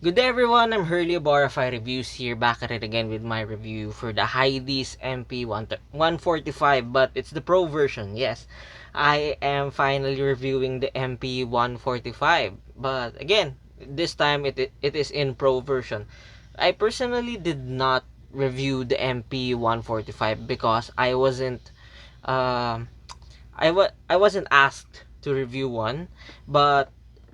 Good day everyone, I'm Hurley of RFI Reviews here, back at it again with my review for the Heidi's MP145, but it's the Pro version. Yes, I am finally reviewing the MP145, but again, this time it is in Pro version. I personally did not review the MP145 because um I wasn't asked to review one, but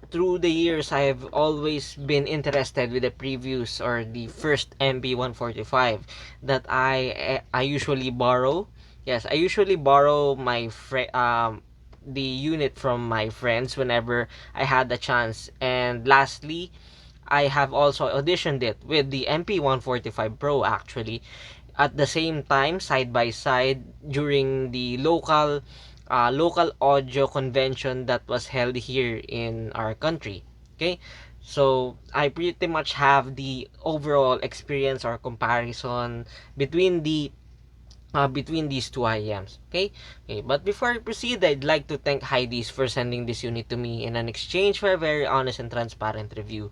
through the years I've always been interested with the previews or the first MB145 that I usually borrow. Yes, I usually borrow the unit from my friends whenever I had the chance. And lastly, I have also auditioned it with the MP145 Pro actually at the same time, side by side, during the local audio convention that was held here in our country. Okay, so I pretty much have the overall experience or comparison between between these two IEMs. Okay. But before I proceed, I'd like to thank Heidi's for sending this unit to me in an exchange for a very honest and transparent review.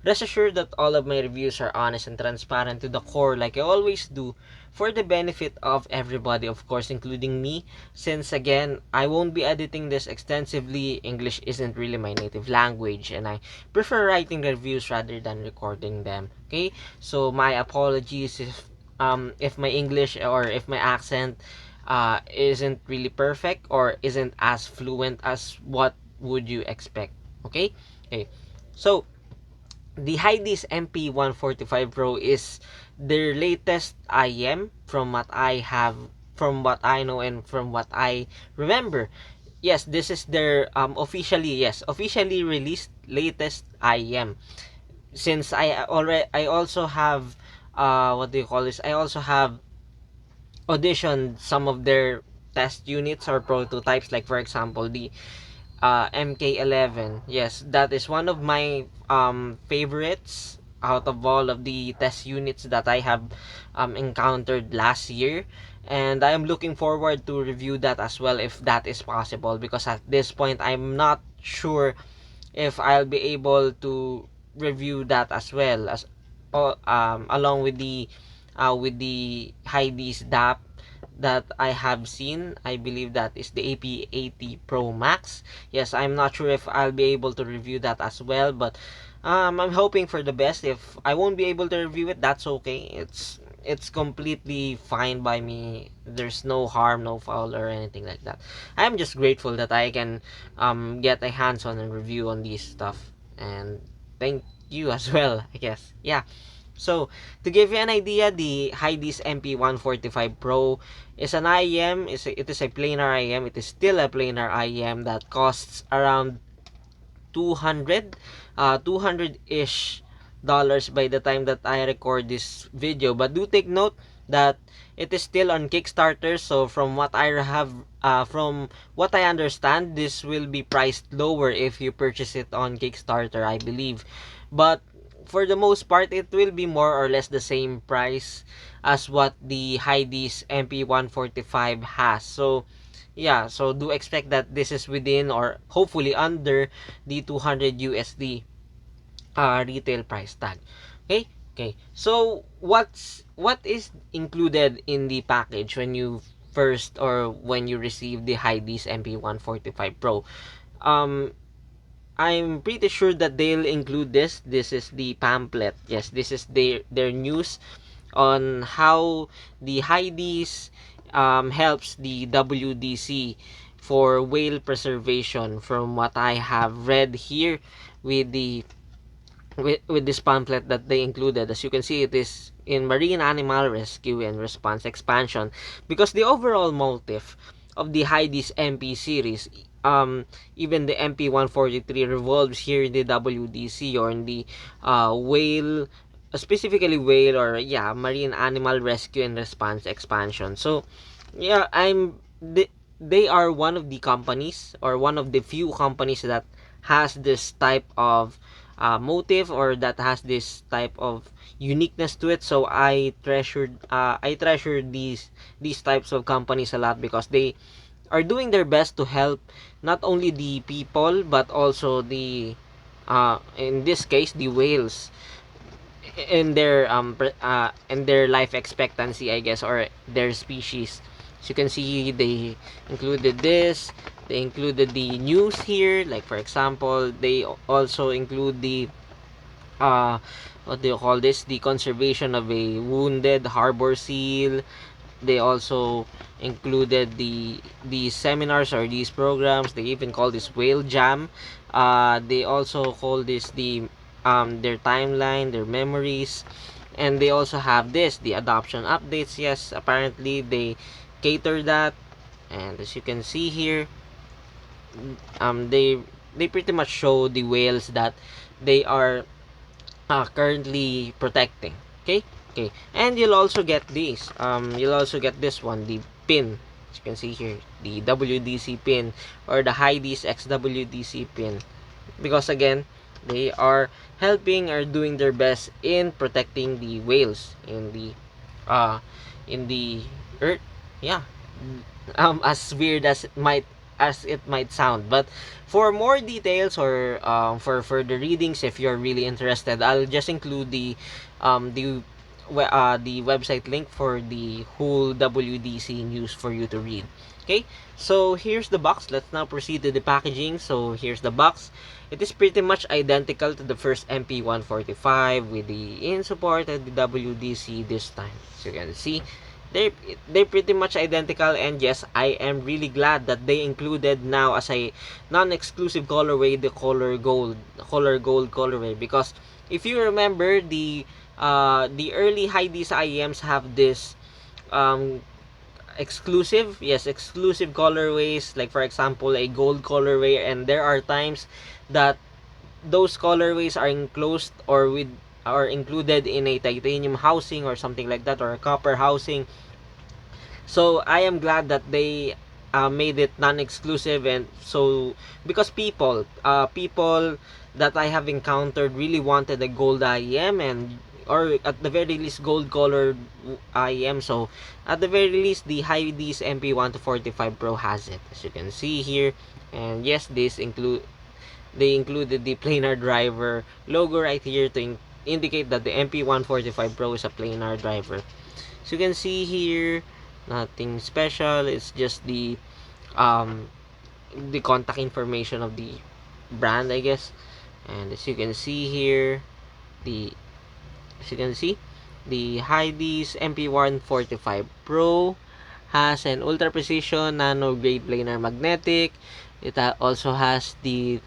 Rest assured that all of my reviews are honest and transparent to the core like I always do, for the benefit of everybody, of course, including me, since again, I won't be editing this extensively. English isn't really my native language and I prefer writing reviews rather than recording them. Okay? So my apologies if my English or if my accent isn't really perfect or isn't as fluent as what would you expect. Okay? Okay. So the Heidi's MP145 Pro is their latest IM from what I know and from what I remember. Yes, this is their officially released latest IM. Since I also have what do you call this? I also have auditioned some of their test units or prototypes, like for example the MK11. Yes, that is one of my favorites out of all of the test units that I have encountered last year. And I am looking forward to review that as well if that is possible, because at this point I'm not sure if I'll be able to review that as well as along with the Heidi's DAP that I have seen. I believe that is the AP80 Pro Max. Yes, I'm not sure if I'll be able to review that as well, but I'm hoping for the best. If I won't be able to review it, that's okay. It's completely fine by me. There's no harm, no foul, or anything like that. I'm just grateful that I can get a hands-on and review on these stuff, and thank you as well, I guess. Yeah. So, to give you an idea, the Heidi's MP145 Pro is an IEM. It is a planar IEM. It is still a planar IEM that costs around 200-ish dollars by the time that I record this video. But do take note that it is still on Kickstarter. So from what I understand, this will be priced lower if you purchase it on Kickstarter, I believe. But for the most part, it will be more or less the same price as what the Heidi's MP145 has. So yeah, so do expect that this is within or hopefully under the 200 USD retail price tag. Okay? Okay. So what is included in the package when you first or when you receive the Heidi's MP145 Pro? Um I'm pretty sure that they'll include this. This is the pamphlet. Yes, this is their news on how the Heidi's helps the WDC for whale preservation, from what I have read here with with this pamphlet that they included. As you can see, it is in Marine Animal Rescue and Response Expansion, because the overall motive of the Heidi's MP series, even the MP143, revolves here in the WDC or in the whale, specifically whale, or yeah, Marine Animal Rescue and Response Expansion. So yeah, they are one of the companies, or one of the few companies, that has this type of motive, or that has this type of uniqueness to it. So I treasured these types of companies a lot, because they are doing their best to help not only the people but also the in this case the whales, in their life expectancy, I guess, or their species. So you can see they included this. They included the news here, like for example, they also include the uh what do you call this, the conservation of a wounded harbor seal. They also included the seminars or these programs. They even call this whale jam. They also call this their timeline, their memories. And they also have this, the adoption updates. Yes, apparently they cater that. And as you can see here, they pretty much show the whales that they are currently protecting. Okay, okay. And you'll also get this, you'll also get this one, the pin. As you can see here, the WDC pin, or the Heidi's XWDC pin, because again, they are helping or doing their best in protecting the whales uh in the earth. Yeah, as weird as it might sound. But for more details, or for further readings, if you're really interested, I'll just include the website link for the whole WDC news for you to read. Okay, so here's the box. Let's now proceed to the packaging. So here's the box. It is pretty much identical to the first MP145, with the in support and the WDC this time. So you can see they they're pretty much identical. And yes, I am really glad that they included now as a non-exclusive colorway the color gold colorway, because if you remember, the early Heidi's IEMs have this um exclusive colorways, like for example a gold colorway, and there are times that those colorways are enclosed or with or included in a titanium housing or something like that, or a copper housing. So I am glad that they made it non-exclusive. And so, because people that I have encountered really wanted a gold IEM, and or at the very least gold colored IEM. So at the very least, the Heidi's MP145 Pro has it, as you can see here. And yes, they included the planar driver logo right here to indicate that the MP145 Pro is a planar driver. So you can see here, nothing special. It's just the contact information of the brand, I guess. And as you can see here, the as you can see, the Heidi's MP145 Pro has an ultra precision nano grade planar magnetic. It also has the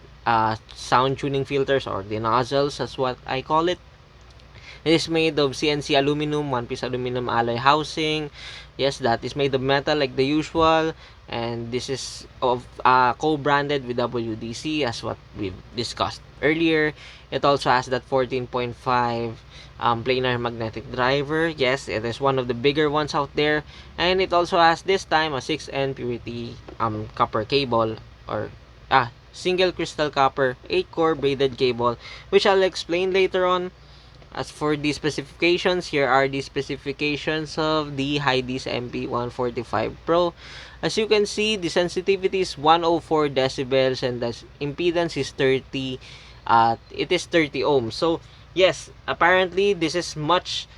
sound tuning filters, or the nozzles as what I call it. It is made of CNC aluminum, one-piece aluminum alloy housing. Yes, that is made of metal like the usual. And this is of co-branded with WDC, as what we've discussed earlier. It also has that 14.5 planar magnetic driver. Yes, it is one of the bigger ones out there. And it also has this time a 6N purity copper cable, or single crystal copper 8-core braided cable, which I'll explain later on. As for the specifications, here are the specifications of the Heidi's MP145 Pro. As you can see, the sensitivity is 104 decibels, and the impedance is 30. It is 30 ohms. So yes, apparently this is much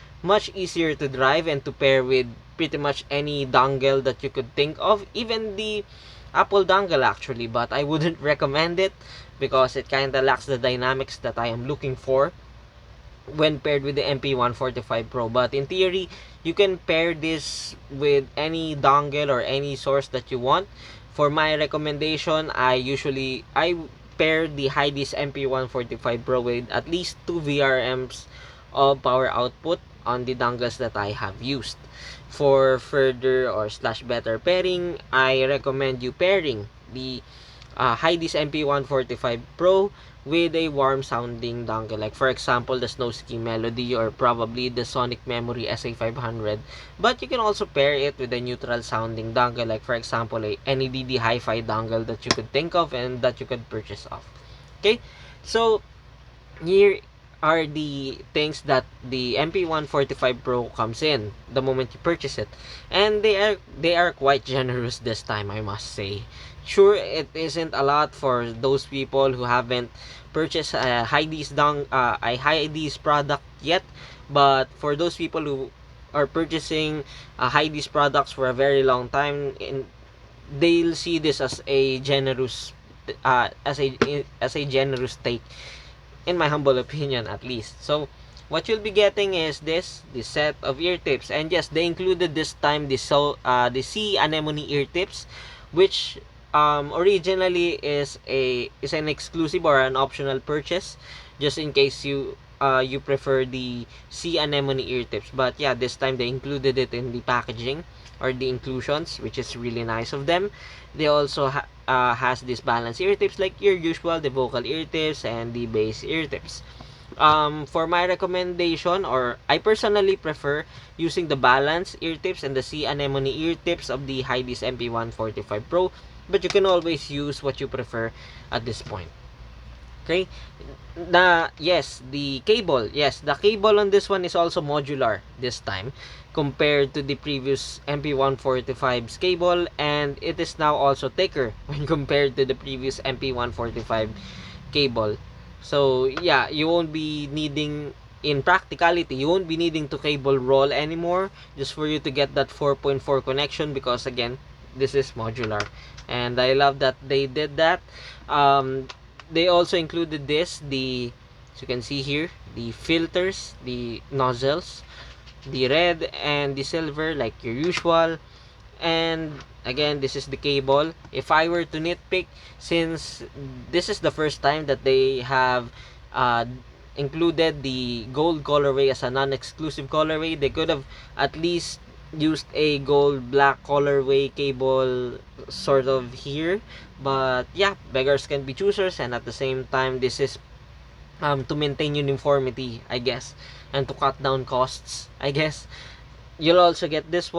easier to drive and to pair with pretty much any dongle that you could think of, even the Apple dongle actually. But I wouldn't recommend it, because it kind of lacks the dynamics that I am looking for when paired with the MP145 Pro. But in theory, you can pair this with any dongle or any source that you want. For my recommendation, I pair the Heidi's MP145 Pro with at least 2 VRMs of power output on the dongles that I have used. For further or slash better pairing, I recommend you pairing the Heidi's MP145 Pro with a warm sounding dongle, like for example the Snowski Melody, or probably the Sonic Memory SA500. But you can also pair it with a neutral sounding dongle, like for example a NEDD Hi-Fi dongle that you could think of and that you could purchase off. Okay, so here are the things that the MP145 Pro comes in the moment you purchase it, and they are quite generous this time, I must say. Sure, it isn't a lot for those people who haven't purchased a Heidi's product yet, but for those people who are purchasing Heidi's products for a very long time, they'll see this as a generous generous take, in my humble opinion at least. So what you'll be getting is this set of ear tips, and yes, they included this time the sea anemone ear tips, which originally is an exclusive or an optional purchase, just in case you prefer the sea anemone ear tips. But yeah, this time they included it in the packaging or the inclusions, which is really nice of them. They also has this balanced ear tips like your usual, the vocal ear tips and the bass ear tips. For my recommendation, or I personally prefer using the balance ear tips and the sea anemone ear tips of the Heidi's MP145 Pro, but you can always use what you prefer at this point. Okay, the cable on this one is also modular this time compared to the previous MP145's cable, and it is now also thicker when compared to the previous MP145 cable. So yeah, in practicality, you won't be needing to cable roll anymore just for you to get that 4.4 connection, because again, this is modular, and I love that they did that. They also included as you can see here, the filters, the nozzles, the red and the silver like your usual. And again, this is the cable. If I were to nitpick, since this is the first time that they have uh, included the gold colorway as a non-exclusive colorway, they could have at least used a gold black colorway cable sort of here. But yeah, beggars can be choosers, and at the same time, this is to maintain uniformity, I guess, and to cut down costs, I guess. You'll also get this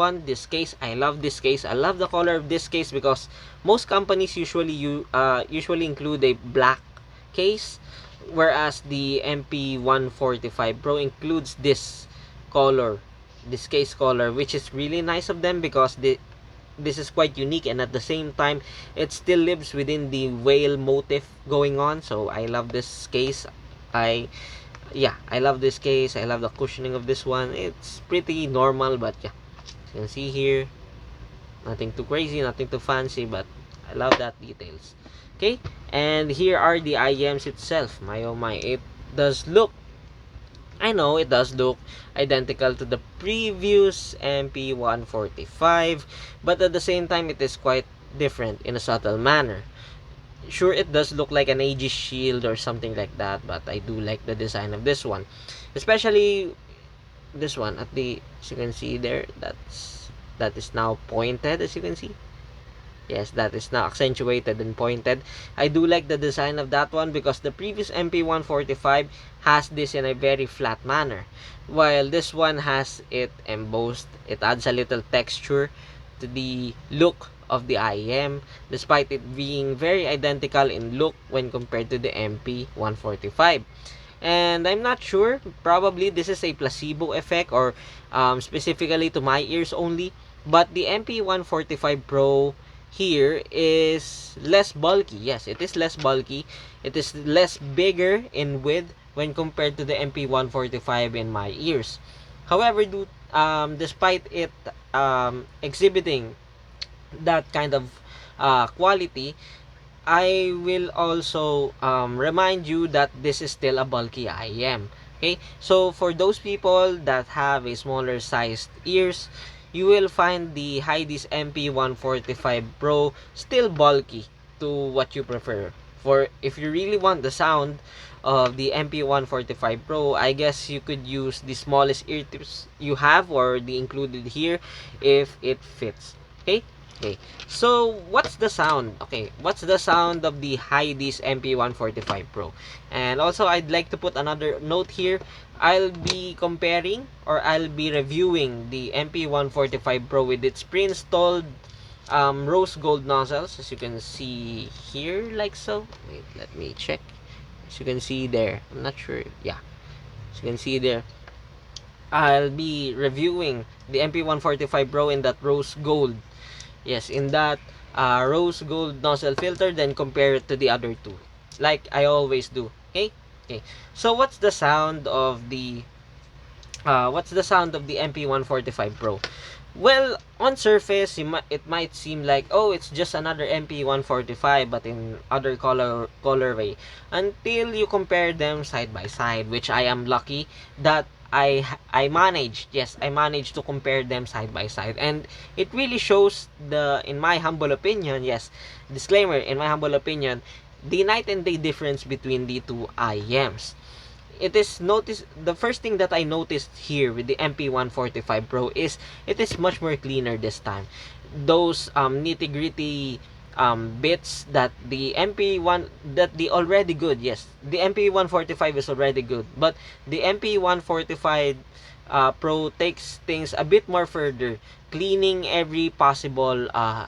case. I love this case. I love the color of this case because most companies usually include a black case, whereas the MP145 Pro includes color this case color, which is really nice of them because this is quite unique, and at the same time it still lives within the whale motif going on. So I love this case. I Yeah, I love this case. I love the cushioning of this one. It's pretty normal, but yeah, you can see here, nothing too crazy, nothing too fancy, but I love that details. Okay, and here are the IEMs itself. My oh my, it does look, I know it does look identical to the previous MP145, but at the same time it is quite different in a subtle manner. Sure, it does look like an Aegis shield or something like that, but I do like the design of this one, especially this one at the, as you can see there, that is now pointed, as you can see. Yes, that is now accentuated and pointed. I do like the design of that one because the previous MP145 has this in a very flat manner, while this one has it embossed. It adds a little texture to the look of the IEM, despite it being very identical in look when compared to the MP145. And I'm not sure, probably this is a placebo effect, or specifically to my ears only, but the MP145 Pro here is less bulky. Yes, it is less bulky. It is less bigger in width when compared to the MP145 in my ears. However, despite it exhibiting that kind of quality, I will also remind you that this is still a bulky IEM. Okay, so for those people that have a smaller sized ears, you will find the Heidi's MP145 Pro still bulky to what you prefer. For if you really want the sound of the MP145 Pro, I guess you could use the smallest ear tips you have, or the included here, if it fits. Okay? Okay. So, what's the sound? Okay, what's the sound of the Heidi's MP145 Pro? And also, I'd like to put another note here. I'll be comparing, or I'll be reviewing the MP145 Pro with its pre-installed rose gold nozzles, as you can see here, like so. Wait, let me check. As you can see there, I'm not sure. Yeah, As you can see there, I'll be reviewing the MP145 Pro in that rose gold. Yes, in that rose gold nozzle filter, then compare it to the other two, like I always do. Okay. Okay. So what's the sound of the MP145 Pro? Well, on surface, it might seem like, oh, it's just another MP145 but in other colorway. Until you compare them side by side, which I am lucky that I managed. Yes, I managed to compare them side by side, and it really shows in my humble opinion, yes, disclaimer, in my humble opinion, the night and day difference between the two IEMs. It is noticed, the first thing that I noticed here with the MP145 Pro is it is much more cleaner this time. Those nitty-gritty bits that the MP1, that the already good, yes, the MP145 is already good, but the MP145 Pro takes things a bit more further, cleaning every possible um,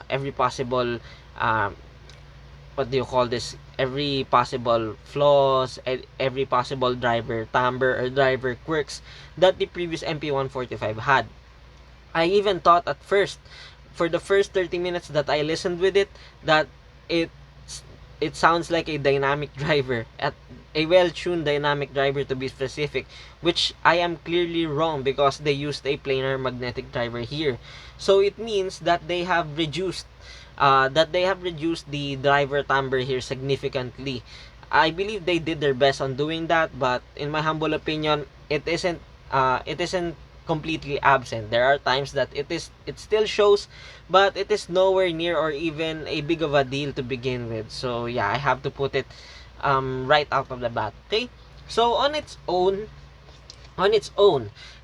what do you call this, every possible flaws and every possible driver timbre or driver quirks that the previous MP145 had. I even thought at first, for the first 30 minutes that I listened with it, that it it sounds like a dynamic driver, at a well-tuned dynamic driver to be specific, which I am clearly wrong because they used a planar magnetic driver here. So it means that they have reduced the driver timbre here significantly. I believe they did their best on doing that, but in my humble opinion, it isn't completely absent. There are times that it still shows, but it is nowhere near or even a big of a deal to begin with. So yeah, I have to put it right out of the bat. Okay? So on its own,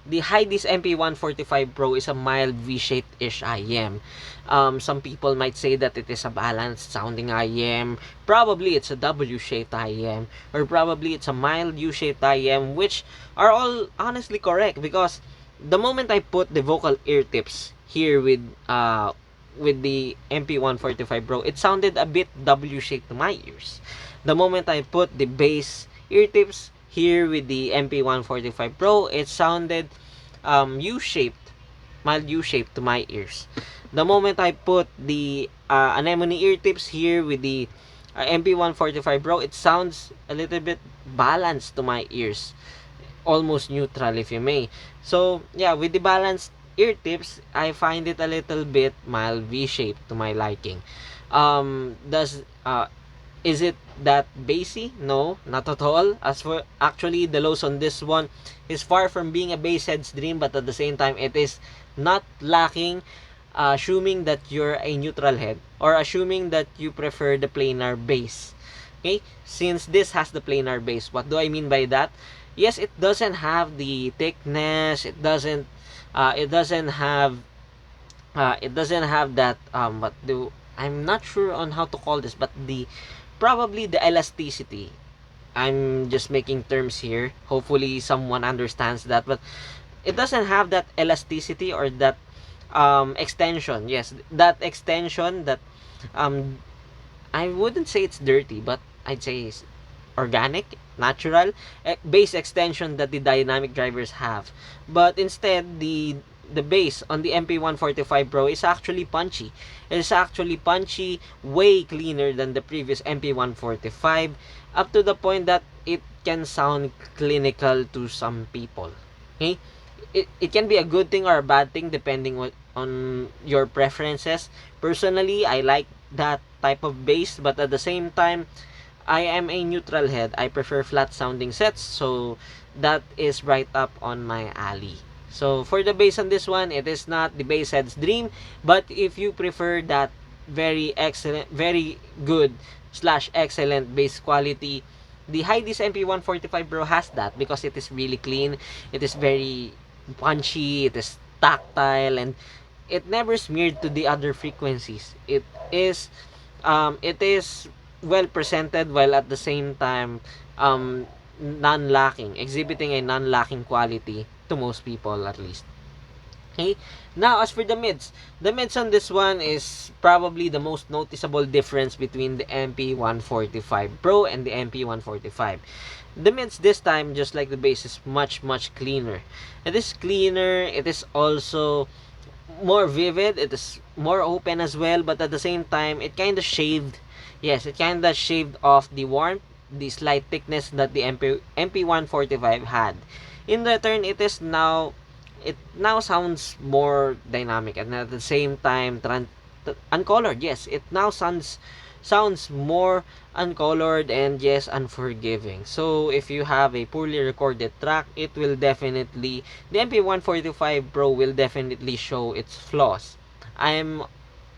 the Heidi's MP145 Pro is a mild V-shaped-ish IEM. Some people might say that it is a balanced sounding IEM. Probably it's a W-shaped IEM. Or probably it's a mild U-shaped IEM, which are all honestly correct because the moment I put the vocal ear tips here with the MP145 Pro, it sounded a bit W-shaped to my ears. The moment I put the bass ear tips here with the MP145 Pro, it sounded U-shaped, mild U-shaped to my ears. The moment I put the anemone ear tips here with the MP145 Pro, it sounds a little bit balanced to my ears, almost neutral if you may. So yeah, with the balanced ear tips, I find it a little bit mild V-shaped to my liking. Does Is it that bassy? No, not at all. As for actually, the lows on this one is far from being a bass head's dream, but at the same time, it is not lacking. Assuming that you're a neutral head or assuming that you prefer the planar bass. Okay, since this has the planar bass, what do I mean by that? Yes, it doesn't have the thickness. It doesn't have that what do I'm not sure on how to call this, but probably the elasticity. I'm just making terms here. Hopefully someone understands that, but it doesn't have that elasticity or that extension. Yes, that extension that um I wouldn't say it's dirty, but I'd say it's organic, natural base extension that the dynamic drivers have. But instead, the base on the MP145 Pro is actually punchy. It is actually punchy, way cleaner than the previous MP145, up to the point that it can sound clinical to some people. Okay? It can be a good thing or a bad thing depending on your preferences. Personally, I like that type of bass, but at the same time, I am a neutral head. I prefer flat sounding sets, so that is right up on my alley. So for the bass on this one, it is not the bass head's dream, but if you prefer that very excellent, very good slash excellent bass quality, the Heidi's MP145 Pro has that because it is really clean, it is very punchy, it is tactile, and it never smeared to the other frequencies. It is well presented while at the same time non-lacking, exhibiting a non-lacking quality to most people at least. Okay, now as for the mids on this one is probably the most noticeable difference between the MP145 Pro and the MP145. The mids this time, just like the bass, is much cleaner. It is cleaner, it is also more vivid, it is more open as well, but at the same time, it kind of shaved, yes, it kind of shaved off the warmth, the slight thickness that the MP145 had. In return, it now sounds more dynamic, and at the same time uncolored. Yes, it now sounds more uncolored and yes, unforgiving. So if you have a poorly recorded track, it will definitely, the MP145 Pro will definitely show its flaws. I'm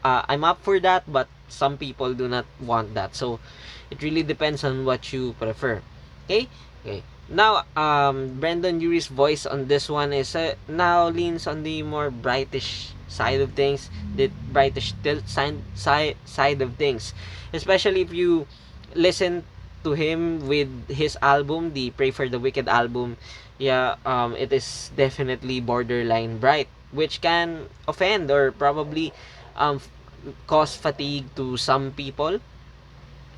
I'm up for that, but some people do not want that. So it really depends on what you prefer. Okay? Okay. Now, Brandon Urie's voice on this one is now leans on the more brightish side of things, the brightish tilt side of things. Especially if you listen to him with his album, the Pray for the Wicked album, yeah, it is definitely borderline bright, which can offend or probably um, cause fatigue to some people,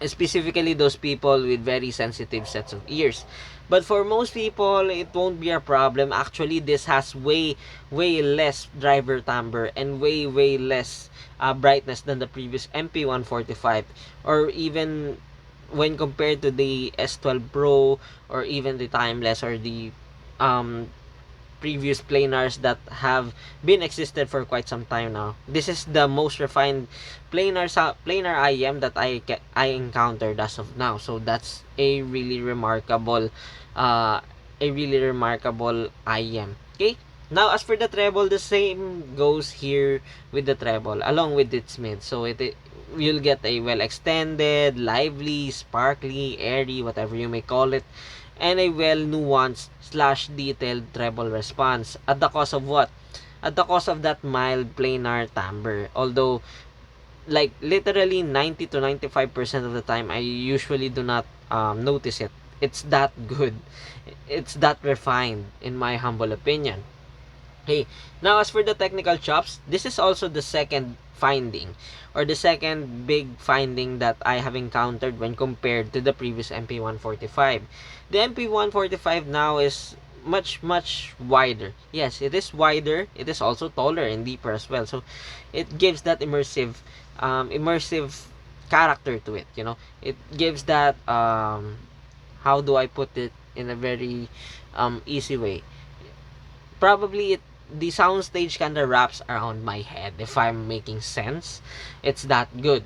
specifically those people with very sensitive sets of ears. But for most people, it won't be a problem. Actually, this has way less driver timbre and way less brightness than the previous MP145, or even when compared to the S12 Pro, or even the Timeless, or the um previous planars that have been existed for quite some time now. This is the most refined planar IEM that I encountered as of now. So that's uh a really remarkable IEM. Okay? Now as for the treble, the same goes here with the treble along with its mid. So you'll get a well extended, lively, sparkly, airy, whatever you may call it, and a well nuanced slash detailed treble response. At the cost of what? At the cost of that mild planar timbre. Although, like literally 90 to 95% of the time, I usually do not notice it. It's that good. It's that refined, in my humble opinion. Hey, now as for the technical chops, this is also the second finding, or the second big finding that I have encountered when compared to the previous MP145. The MP145 now is much wider. Yes, it is wider. It is also taller and deeper as well. So it gives that immersive character to it. You know, it gives that how do I put it in a very easy way? Probably the soundstage kind of wraps around my head, if I'm making sense. It's that good.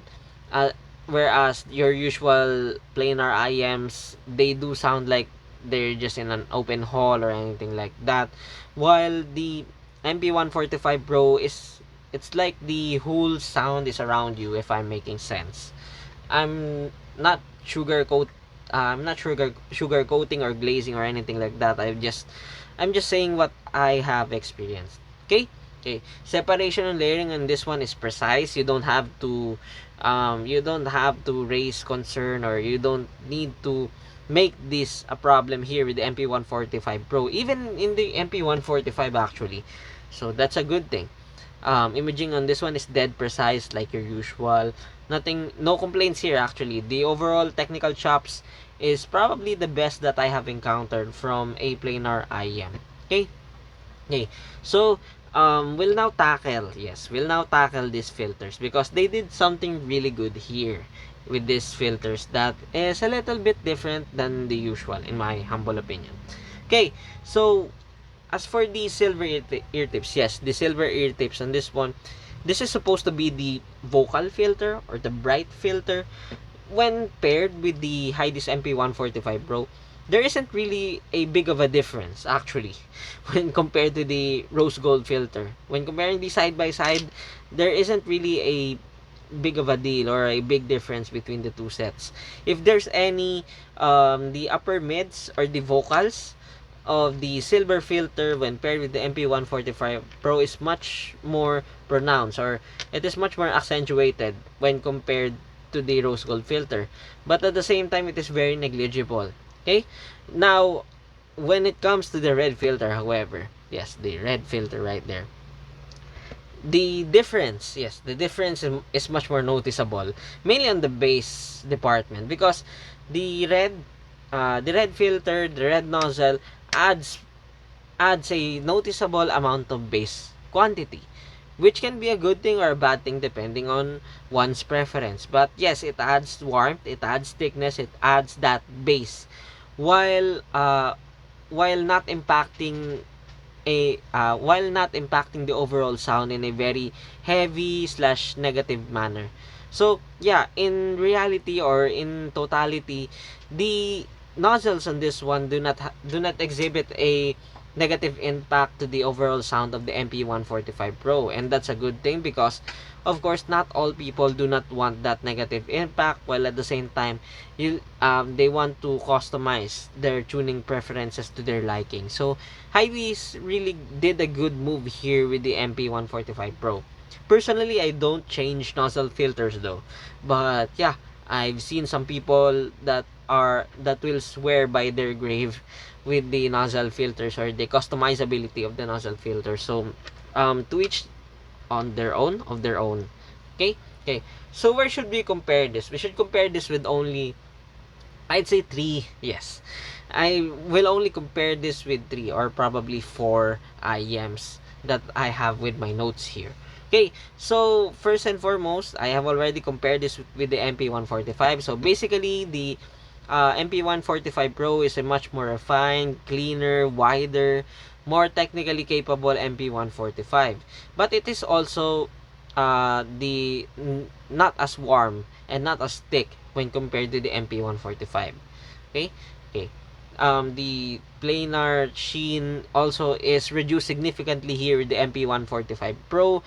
Uh, Whereas your usual planar IMs, they do sound like they're just in an open hall or anything like that. While the MP145 Pro is, it's like the whole sound is around you, if I'm making sense. I'm not sugarcoating or glazing or anything like that. I'm just saying what I have experienced. Okay? Okay. Separation and layering on this one is precise. You don't have to raise concern, or you don't need to make this a problem here with the MP145 Pro. Even in the MP145 actually. So that's a good thing. Imaging on this one is dead precise like your usual. Nothing, no complaints here actually. The overall technical chops is probably the best that I have encountered from a planar IEM. Okay? Okay. So, we'll now tackle these filters because they did something really good here with these filters that is a little bit different than the usual, in my humble opinion. Okay, so as for the silver ear tips, yes, the silver ear tips on this one, this is supposed to be the vocal filter or the bright filter. When paired with the Hydis MP145 Pro, there isn't really a big of a difference actually when compared to the rose gold filter. When comparing these side by side, there isn't really a big of a deal or a big difference between the two sets. If there's any, the upper mids or the vocals of the silver filter when paired with the MP145 Pro is much more pronounced, or it is much more accentuated when compared to the rose gold filter. But at the same time, it is very negligible. Okay? Now, when it comes to the red filter, however, yes, the red filter right there. The difference, yes, the difference is much more noticeable, mainly on the bass department, because the red the red filter, the red nozzle adds adds a noticeable amount of bass quantity, which can be a good thing or a bad thing depending on one's preference. But yes, it adds warmth, it adds thickness, it adds that bass, while not impacting the overall sound in a very heavy slash negative manner. So yeah, in reality or in totality, the nozzles on this one do not exhibit a negative impact to the overall sound of the MP145 Pro, and that's a good thing, because of course not all people do not want that negative impact, while at the same time they want to customize their tuning preferences to their liking. So Hybees really did a good move here with the MP145 Pro. Personally, I don't change nozzle filters though. But yeah, I've seen some people that will swear by their grave with the nozzle filters or the customizability of the nozzle filter. So to each on their own of their own. Okay? Okay. So where should we compare this? We should compare this with only, I'd say, three. Yes. I will only compare this with three or probably four IEMs that I have with my notes here. Okay, so first and foremost, I have already compared this with the MP145. So basically, the MP145 Pro is a much more refined, cleaner, wider, more technically capable MP145. But it is also not as warm and not as thick when compared to the MP145. Okay? Okay. The planar sheen also is reduced significantly here with the MP145 Pro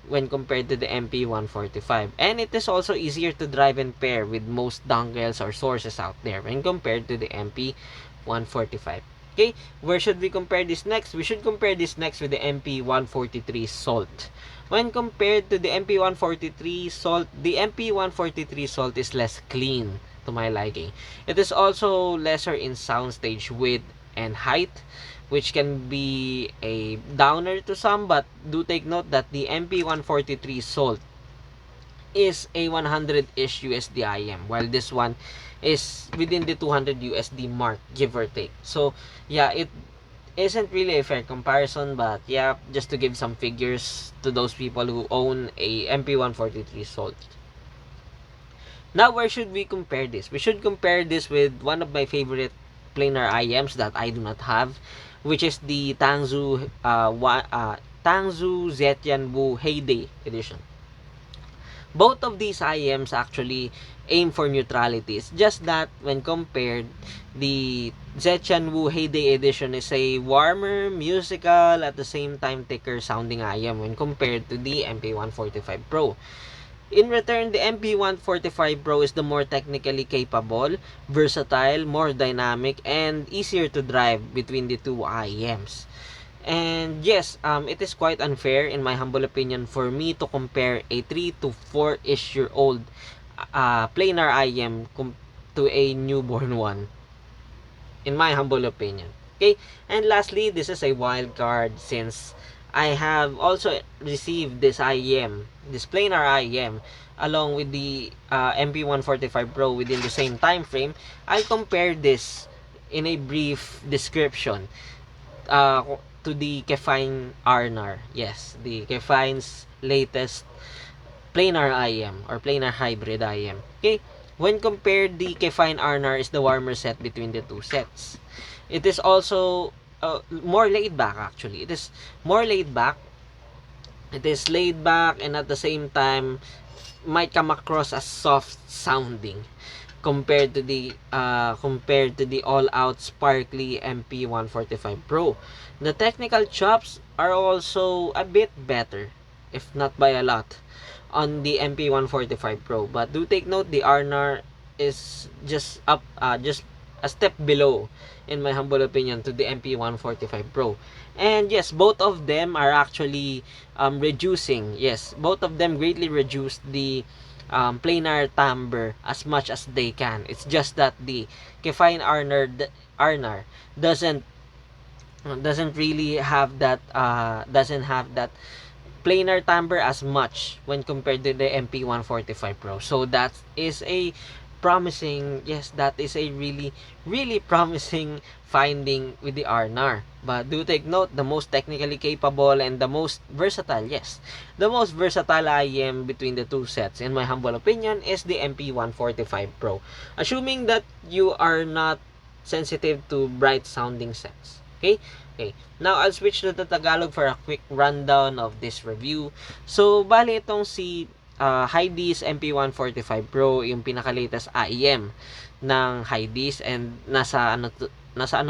when compared to the MP145. And it is also easier to drive and pair with most dongles or sources out there when compared to the MP145. Okay, where should we compare this next? We should compare this next with the MP143 Salt. When compared to the MP143 Salt, the MP143 Salt is less clean to my liking. It is also lesser in soundstage width and height, which can be a downer to some, but do take note that the MP143 Salt is a 100-ish USD IM, while this one is within the 200 USD mark, give or take. So yeah, it isn't really a fair comparison, but yeah, just to give some figures to those people who own a MP143 Salt. Now, where should we compare this? We should compare this with one of my favorite planar IMs that I do not have, which is the Tangzu Zetianwu Heyday edition. Both of these IMs actually aim for neutrality. It's just that when compared, the Zetianwu Heyday edition is a warmer, musical, at the same time thicker sounding IM when compared to the MP145 Pro. In return, the MP145 Pro is the more technically capable, versatile, more dynamic, and easier to drive between the two IEMs. And yes, it is quite unfair, in my humble opinion, for me to compare a 3 to 4-ish year old planar IEM to a newborn one, in my humble opinion. Okay, and lastly, this is a wild card since I have also received this IEM, this planar IEM, along with the MP145 Pro within the same time frame. I'll compare this in a brief description uh, to the Kefine Arnar. Yes, the Kefine's latest planar IM or planar hybrid IM. Okay, when compared, the Kefine Arnar is the warmer set between the two sets. It is also more laid back actually. It is more laid back. It is laid back and at the same time might come across as soft sounding compared to the all-out sparkly MP145 Pro. The technical chops are also a bit better, if not by a lot, on the MP145 Pro. But do take note, the Arnar is just a step below, in my humble opinion, to the MP145 Pro. And yes, both of them are actually reducing. Yes, both of them greatly reduced the planar timbre as much as they can. It's just that the Kefine Arnar doesn't really have that planar timbre as much when compared to the MP145 Pro. So that is a promising, yes, that is a really promising finding with the RNR. But do take note, the most technically capable and the most versatile, yes, the most versatile IEM between the two sets, in my humble opinion, is the MP145 Pro. Assuming that you are not sensitive to bright sounding sets. Okay? Okay. Now, I'll switch to the Tagalog for a quick rundown of this review. So, bali itong si Hydees MP145 Pro, yung pinaka-latest IEM ng Hydees, and nasa ano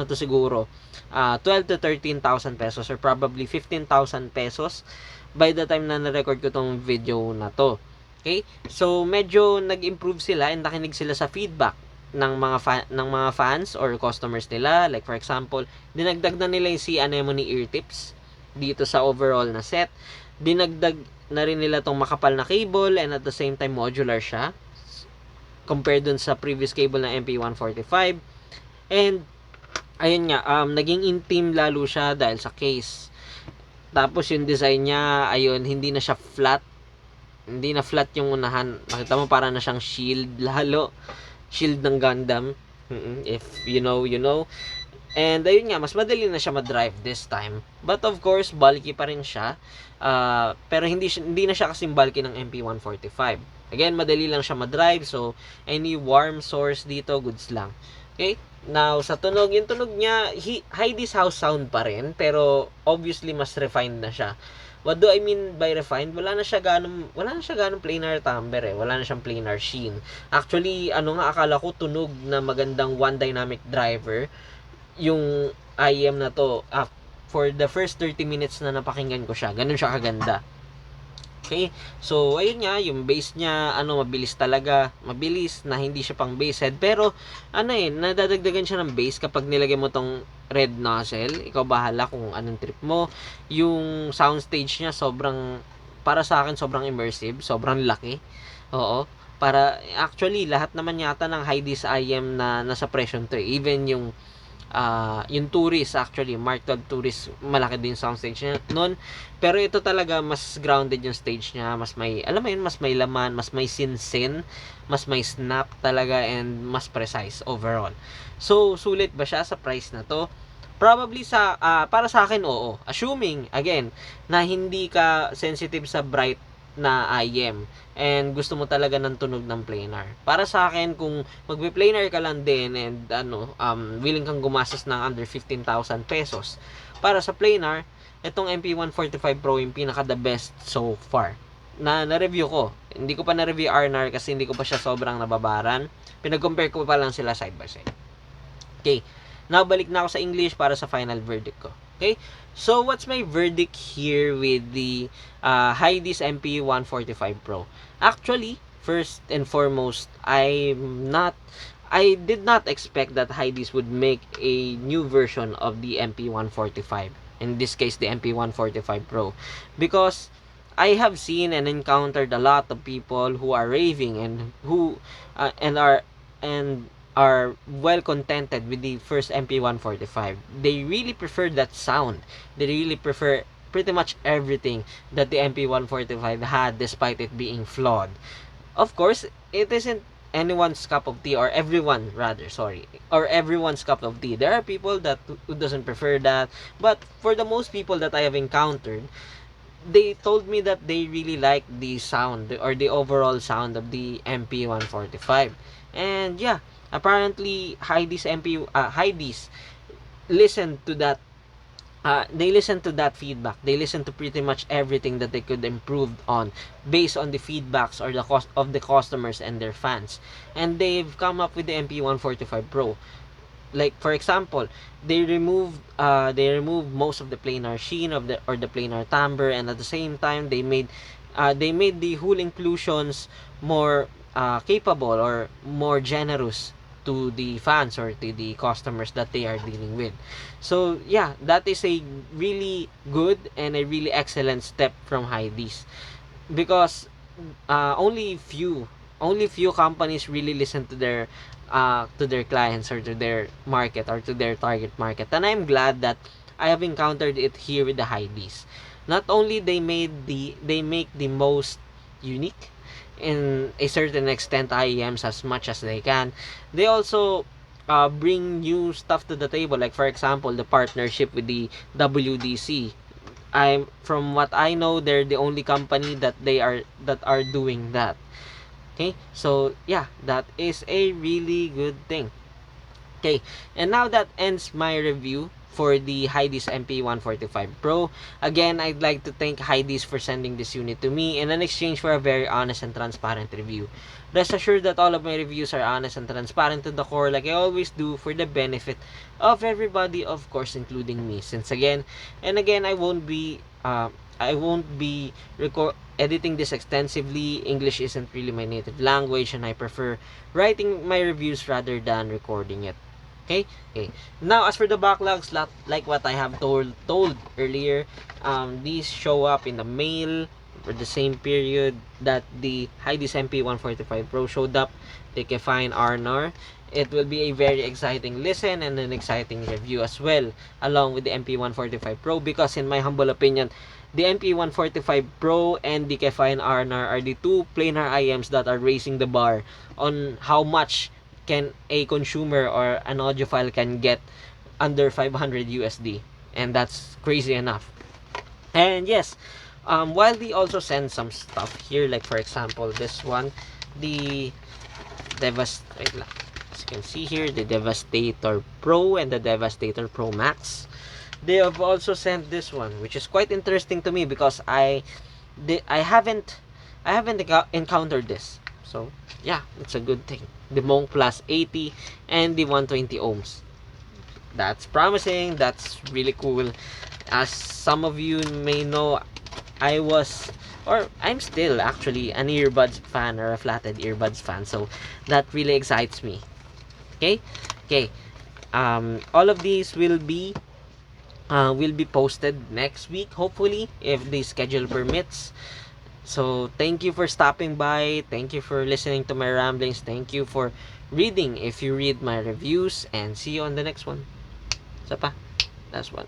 to siguro 12 to 13,000 pesos or probably 15,000 pesos by the time na na-record ko tong video na to. Okay? So, medyo nag-improve sila and nakinig sila sa feedback ng mga fans or customers nila. Like for example, dinagdag na nila yung si Anemone ear tips dito sa overall na set. Dinagdag na rin nila tong makapal na cable and at the same time modular siya compared dun sa previous cable na MP145. And ayun nga, naging intim lalo siya dahil sa case. Tapos yung design niya, ayun, hindi na siya flat. Hindi na flat yung unahan. Makita mo, para na siyang shield lalo. Shield ng Gundam. If you know, you know. And ayun nga, mas madali na siya ma-drive this time. But of course, bulky pa rin siya. Pero hindi na siya kasing bulky ng MP145. Again, madali lang siya ma-drive. So, any warm source dito, goods lang. Okay? Now, sa tunog, yung tunog niya, Hydees house sound pa rin. Pero, obviously, mas refined na siya. What do I mean by refined? Wala na siya ganong planar timbre eh. Wala na siyang planar sheen. Actually, akala ko tunog na magandang one dynamic driver yung IEM na to. For the first 30 minutes na napakinggan ko siya, ganun siya kaganda. Okay? So, ayun nga, yung bass niya, mabilis talaga. Mabilis na hindi siya pang bass head. Pero, nadadagdagan siya ng bass kapag nilagay mo tong red nozzle. Ikaw bahala kung anong trip mo. Yung soundstage niya, para sa akin, sobrang immersive. Sobrang laki. Oo. Actually, lahat naman yata ng Hydees IEM na nasa presyo to. Even yung tourist, actually Mark 12 tourist, malaki din soundstage niya noon, pero ito talaga mas grounded yung stage niya, mas may, alam mo yun, mas may laman, mas may sin, mas may snap talaga, and mas precise overall. So, sulit ba siya sa price na to? Probably para sa akin, oo. Assuming, again, na hindi ka sensitive sa bright na IEM and gusto mo talaga ng tunog ng planar. Para sa akin, kung magbe-planar ka lang din and willing kang gumastos ng under 15,000 pesos para sa planar, itong MP145 Pro yung pinaka the best so far na-review ko. Hindi ko pa na-review RNR kasi hindi ko pa siya sobrang nababaran. Pinag-compare ko pa lang sila side by side. Okay, now balik na ako sa English para sa final verdict ko. Okay, so what's my verdict here with the Hydees MP145 Pro? Actually, first and foremost, I did not expect that Hydees would make a new version of the MP145. In this case, the MP145 Pro, because I have seen and encountered a lot of people who are raving and who are well contented with the first MP145. They really prefer that sound. They really prefer pretty much everything that the MP145 had, despite it being flawed. Of course, it isn't anyone's cup of tea, or everyone's cup of tea. There are people who doesn't prefer that, but for the most people that I have encountered, they told me that they really like the sound or the overall sound of the MP145. And yeah, apparently Hydees listened to that. They listened to that feedback. They listened to pretty much everything that they could improve on based on the feedbacks or the cost of the customers and their fans. And they've come up with the MP145 Pro. Like for example, they removed most of the planar sheen the planar timbre, and at the same time they made the hull inclusions more capable or more generous to the fans or to the customers that they are dealing with. So yeah, that is a really good and a really excellent step from Hydees, because only few companies really listen to their clients or to their market or to their target market, and I'm glad that I have encountered it here with the Hydees. Not only they make the most unique in a certain extent IEMs as much as they can, they also bring new stuff to the table. Like for example, the partnership with the WDC. I'm from what I know, they're the only company that are doing that. Okay, so yeah, that is a really good thing. Okay, and now that ends my review for the Hydis MP145 Pro. Again, I'd like to thank Hydis for sending this unit to me in an exchange for a very honest and transparent review. Rest assured that all of my reviews are honest and transparent to the core, like I always do, for the benefit of everybody, of course, including me. Since again and again, I won't be editing this extensively. English isn't really my native language, and I prefer writing my reviews rather than recording it. Okay? Okay. Now, as for the backlogs, like what I have told earlier, these show up in the mail for the same period that the Hydis MP145 Pro showed up. They can find RNR. It will be a very exciting listen and an exciting review as well, along with the MP145 Pro, because in my humble opinion, the MP145 Pro and the Kefine RNR are the two planar IMs that are raising the bar on how much can a consumer or an audiophile can get under 500 USD, and that's crazy enough. And yes, while they also send some stuff here, like for example this one, the wait lang. As you can see here, the Devastator Pro and the Devastator Pro Max. They have also sent this one, which is quite interesting to me because I haven't encountered this. So yeah, it's a good thing. The Monk Plus 80 and the 120 ohms. That's promising. That's really cool. As some of you may know, I was, or I'm still actually an earbuds fan or a flathead earbuds fan. So that really excites me. Okay, okay. All of these will be posted next week, hopefully, if the schedule permits. So thank you for stopping by. Thank you for listening to my ramblings. Thank you for reading if you read my reviews, and see you on the next one. Isa pa, last one.